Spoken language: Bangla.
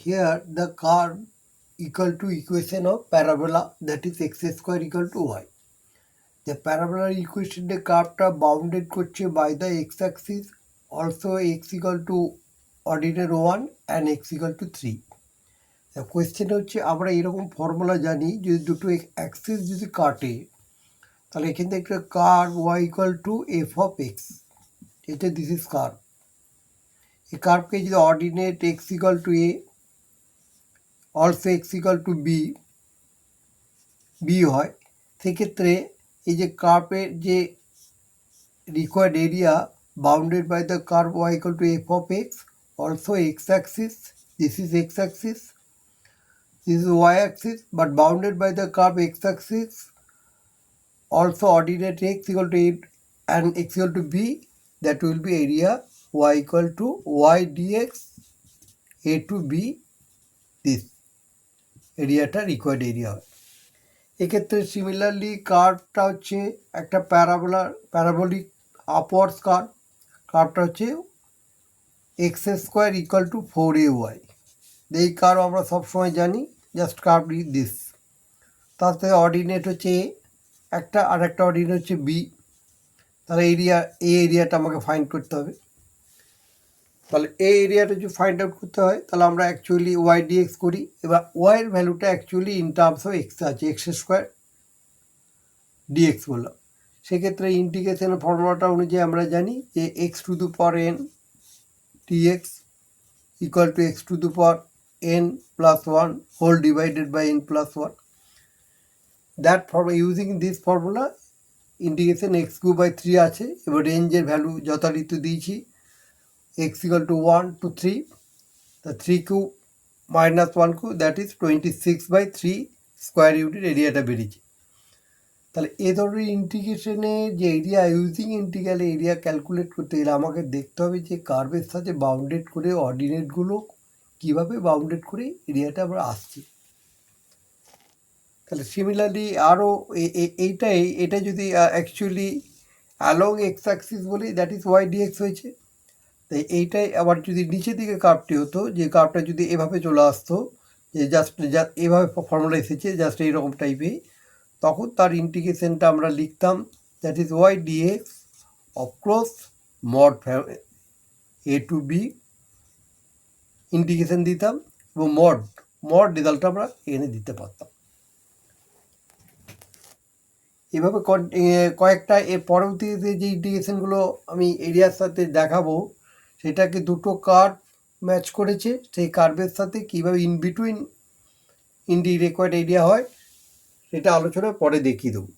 Here the curve equal to equation of parabola, that is x square equal to y. The parabola equation কার্ভটা বাউন্ডেড করছে by the x axis, also x equal to ordinate 1 and x equal to 3. The question হচ্ছে আমরা এরকম ফর্মুলা জানি যদি দুটো অ্যাক্সিস যদি কাটে তাহলে এখান থেকে একটা curve y equal to f of x, এটা দিস ইজ কার্ভ। এই কার্ভকে যদি ordinate x equal to a, also x equal to b হয়, সেক্ষেত্রে এই যে কার্ভের যে required area bounded by the curve y equal to f of x, also x axis, this is x axis, this is y axis, but bounded by the curve x axis, also ordinate x equal to a and x equal to b, that will be area y equal to y dx a to b, this এরিয়াটা রিকোয়ার্ড এরিয়া হয়। এক্ষেত্রে সিমিলারলি কার্ভটা হচ্ছে একটা প্যারাবোলিক আপওয়ার্ডস কার্ভটা হচ্ছে x square equal to 4ay। এই কার্ভ আমরা সবসময় জানি, জাস্ট কার্ভ দিস। তার সাথে অর্ডিনেট হচ্ছে এ একটা, আর একটা অর্ডিনেট হচ্ছে বি। তাহলে এই এরিয়াটা আমাকে ফাইন্ড করতে হবে। তাহলে এই এরিয়াটা যদি ফাইন্ড আউট করতে হয় তাহলে আমরা অ্যাকচুয়ালি ওয়াই ডিএক্স করি। এবার ওয়াইয়ের ভ্যালুটা actually in terms of x আছে, এক্স স্কোয়ার ডিএক্স বললাম। সেক্ষেত্রে ইন্টিগ্রেশনের ফর্মুলাটা অনুযায়ী আমরা জানি যে x to the power n d x equal to x to the power n plus 1 whole divided by n plus 1। That formula, using this formula integration x cube by 3 আছে। এবার রেঞ্জের ভ্যালু যথারীতি দিয়েছি x equal to 1 to 3, the 3 cube minus 1 cube, that is 26/3 square unit এরিয়াটা বেরিয়েছে। তাহলে এ ধরনের ইন্টিগ্রেশনে যে area, using integral area calculate করতে গেলে আমাকে দেখতে হবে যে কার্ভের সাথে বাউন্ডেড করে অর্ডিনেটগুলো কীভাবে বাউন্ডেড করে এরিয়াটা আমরা আসছি। তাহলে সিমিলারলি আরও এটা যদি অ্যাকচুয়ালি অ্যালং এক্স অ্যাক্সিস বলি, দ্যাট ইজ ওয়াই ডিএক্স হয়েছে। তাই এইটাই আবার যদি নিচের দিকে কার্ভটি হতো, যে কার্ভটা যদি এভাবে চলে আসতো, যে জাস্ট এভাবে ফর্মুলা এসেছে জাস্ট এইরকম টাইপে, তখন তার ইন্টিগ্রেশনটা আমরা লিখতাম that is y dx of course mod a to b, integration দিতাম এবং মড রেজাল্টটা আমরা এখানে দিতে পারতাম। এভাবে কয়েকটা এর পরবর্তীতে যে ইন্টিগ্রেশনগুলো আমি এরিয়ার সাথে দেখাবো, সেটাকে দুটো কার্ভ ম্যাচ করেছে, সেই কার্ভের সাথে কীভাবে ইন বিটুইন রিকোয়ার্ড এরিয়া হয় সেটা আলোচনা পরে দেখিয়ে দেবো।